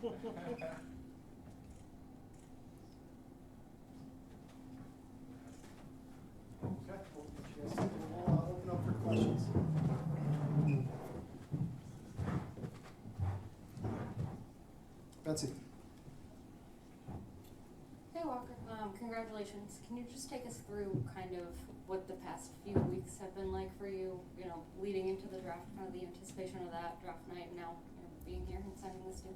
we'll get you guys, we'll open up for questions. Betsy. Hey Walker, congratulations. Can you just take us through kind of what the past few weeks have been like for you, leading into the draft, kind of the anticipation of that draft night, and now being here and signing this deal?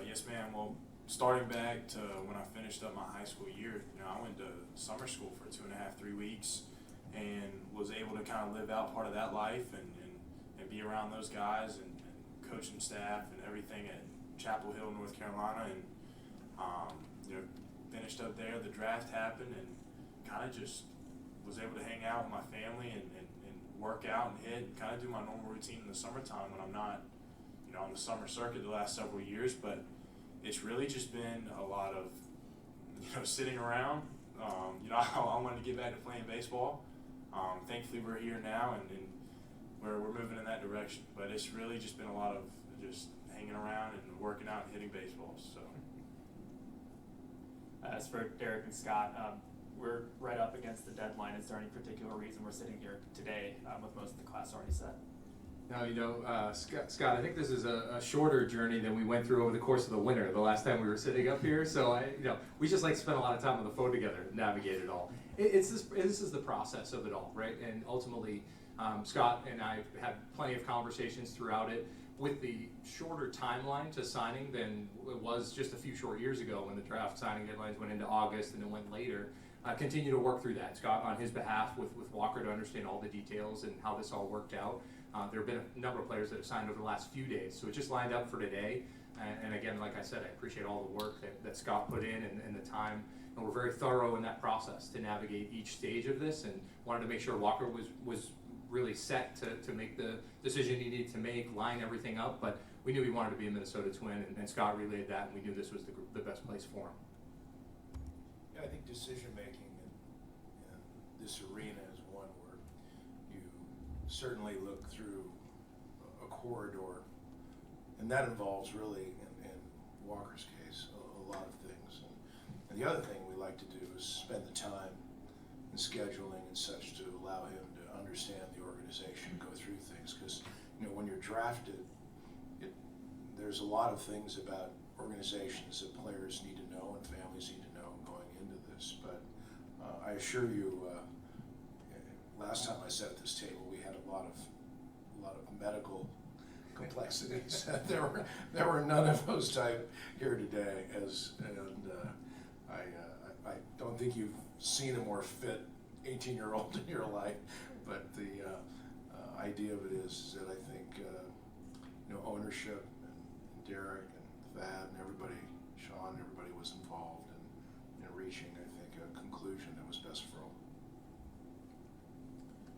Yes, ma'am. Well, starting back to when I finished up my high school year, I went to summer school for 2.5, 3 weeks and was able to kind of live out part of that life and be around those guys and coaching staff and everything at Chapel Hill, North Carolina, and finished up there. The draft happened and kind of just was able to hang out with my family and work out and hit and kind of do my normal routine in the summertime when I'm not on the summer circuit the last several years. But it's really just been a lot of sitting around. I wanted to get back to playing baseball. Thankfully we're here now and we're moving in that direction, but it's really just been a lot of just hanging around and working out and hitting baseballs. So as for Derek and Scott, we're right up against the deadline. Is there any particular reason we're sitting here today with most of the class already set? No, Scott, I think this is a shorter journey than we went through over the course of the winter, the last time we were sitting up here. So, we just like to spend a lot of time on the phone together and navigate it all. This is the process of it all, right? And ultimately, Scott and I had plenty of conversations throughout it with the shorter timeline to signing than it was just a few short years ago when the draft signing deadlines went into August and then went later. Continue to work through that, Scott, on his behalf with Walker to understand all the details and how this all worked out. There have been a number of players that have signed over the last few days, so it just lined up for today. And again, like I said, I appreciate all the work that Scott put in and the time. And we're very thorough in that process to navigate each stage of this, and wanted to make sure Walker was really set to make the decision he needed to make, line everything up. But we knew he wanted to be a Minnesota Twin, and Scott relayed that, and we knew this was the best place for him. Yeah, I think decision making in this arena is one where you certainly look through a corridor, and that involves really, in Walker's case, a lot of things. And the other thing we like to do is spend the time in scheduling and such to allow him to understand the organization, go through things, because when you're drafted, there's a lot of things about organizations that players need to know and families need to know going into this. But I assure you, last time I sat at this table, we had a lot of medical complexities. there were none of those type here today. I don't think you've seen a more fit 18-year-old in your life. But the idea of it is that I think ownership and Derek and Thad and everybody, Sean, everybody was involved in reaching, I think, a conclusion that was best for all.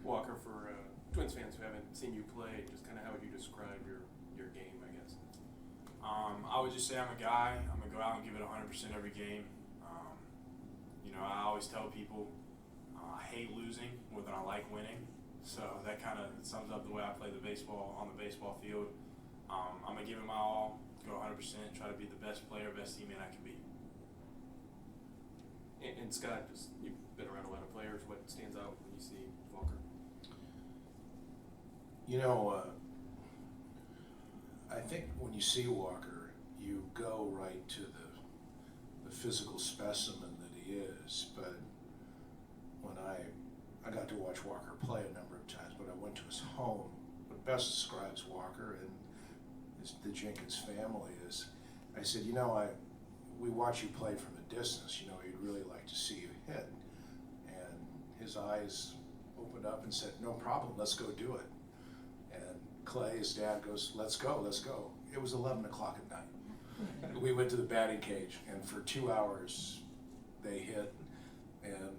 Walker, for Twins fans who haven't seen you play, just kind of how would you describe your game, I guess? I would just say I'm a guy. I'm going to go out and give it 100% every game. I always tell people I hate losing more than I like winning. So that kind of sums up the way I play the baseball on the baseball field. I'm going to give it my all, go 100%, try to be the best player, best teammate I can be. And Scott, you've been around a lot of players. What stands out when you see Walker? I think when you see Walker, you go right to the physical specimen that he is. But when I got to watch Walker play a number of times, but I went to his home. What best describes Walker and the Jenkins family is, I said, we watch you play from a distance, you'd really like to see you hit. And his eyes opened up and said, no problem, let's go do it. And Clay, his dad, goes, let's go. It was 11 o'clock at night. We went to the batting cage, and for 2 hours they hit, and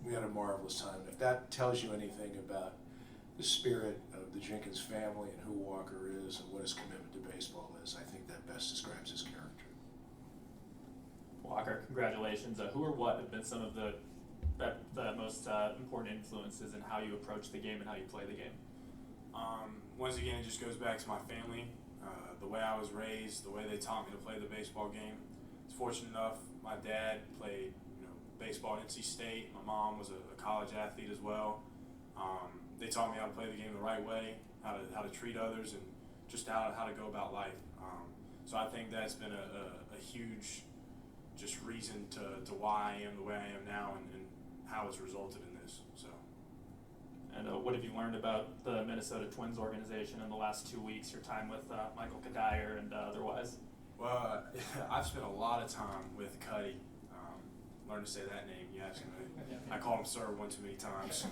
we had a marvelous time. If that tells you anything about the spirit of the Jenkins family and who Walker is and what his commitment to baseball is, I think that best describes his character. Walker, congratulations. Who or what have been some of the most important influences in how you approach the game and how you play the game? Once again, it just goes back to my family. the way I was raised, the way they taught me to play the baseball game. I was fortunate enough, my dad played baseball at NC State. My mom was a college athlete as well. They taught me how to play the game the right way, how to treat others, and just how to go about life. So I think that's been a huge just reason to why I am the way I am now, and how it's resulted in this. So. And what have you learned about the Minnesota Twins organization in the last 2 weeks, your time with Michael Kadire and otherwise? Well, I've spent a lot of time with Cuddy. Learned to say that name, you asked me. I called him sir one too many times.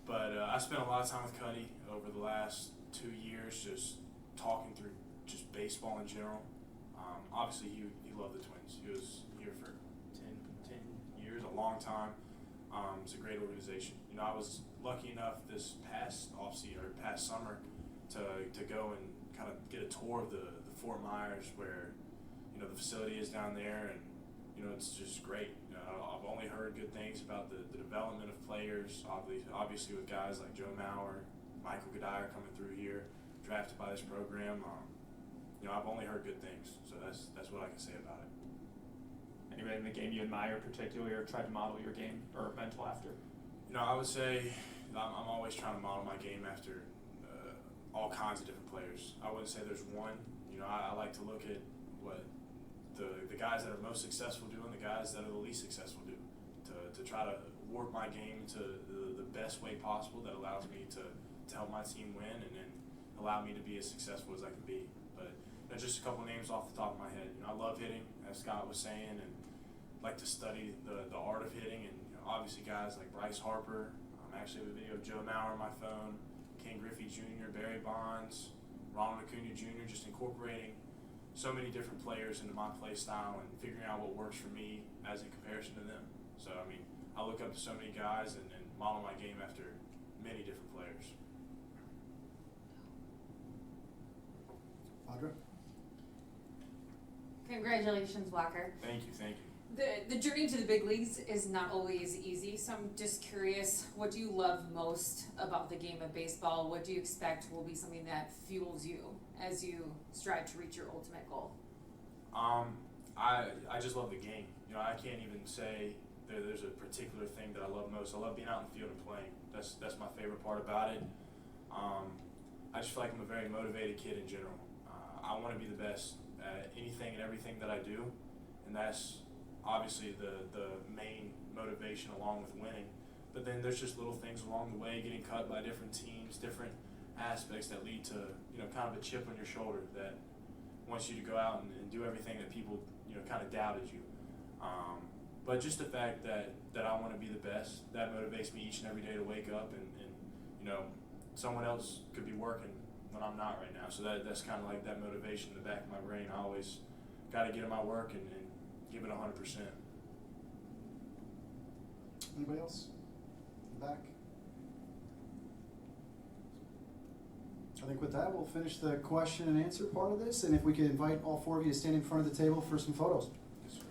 But I spent a lot of time with Cuddy over the last 2 years, just talking through just baseball in general. Obviously, he loved the Twins. He was here for 10 years, a long time. It's a great organization. I was lucky enough this past past summer to go and kind of get a tour of the Fort Myers, where the facility is down there, and it's just great. I've only heard good things about the development of players. Obviously with guys like Joe Mauer, Michael Kadire coming through here, drafted by this program. I've only heard good things, so that's what I can say about it. Anybody in the game you admire particularly, or try to model your game or mental after? I would say I'm always trying to model my game after all kinds of different players. I wouldn't say there's one. I like to look at what the guys that are most successful do and the guys that are the least successful do, to try to warp my game to the best way possible that allows me to help my team win, and then allow me to be as successful as I can be. But just a couple names off the top of my head. I love hitting, as Scott was saying, and like to study the art of hitting, and obviously guys like Bryce Harper. I actually have a video of Joe Mauer on my phone, Ken Griffey Jr., Barry Bonds, Ronald Acuna Jr., just incorporating so many different players into my play style and figuring out what works for me as in comparison to them. So, I look up to so many guys and model my game after many different players. Audra? Congratulations, Walker. Thank you. The journey to the big leagues is not always easy, so I'm just curious, what do you love most about the game of baseball? What do you expect will be something that fuels you as you strive to reach your ultimate goal? I just love the game. I can't even say there's a particular thing that I love most. I love being out in the field and playing. That's my favorite part about it. I just feel like I'm a very motivated kid in general. I want to be the best at anything and everything that I do, and that's obviously the main motivation along with winning. But then there's just little things along the way, getting cut by different teams, different aspects that lead to kind of a chip on your shoulder that wants you to go out and do everything that people kind of doubted you. But just the fact that I want to be the best, that motivates me each and every day to wake up, and someone else could be working when I'm not right now. So that's kind of like that motivation in the back of my brain. I always got to get in my work and give it 100%. Anybody else? In the back? I think with that, we'll finish the question and answer part of this, and if we could invite all four of you to stand in front of the table for some photos. Yes, sir.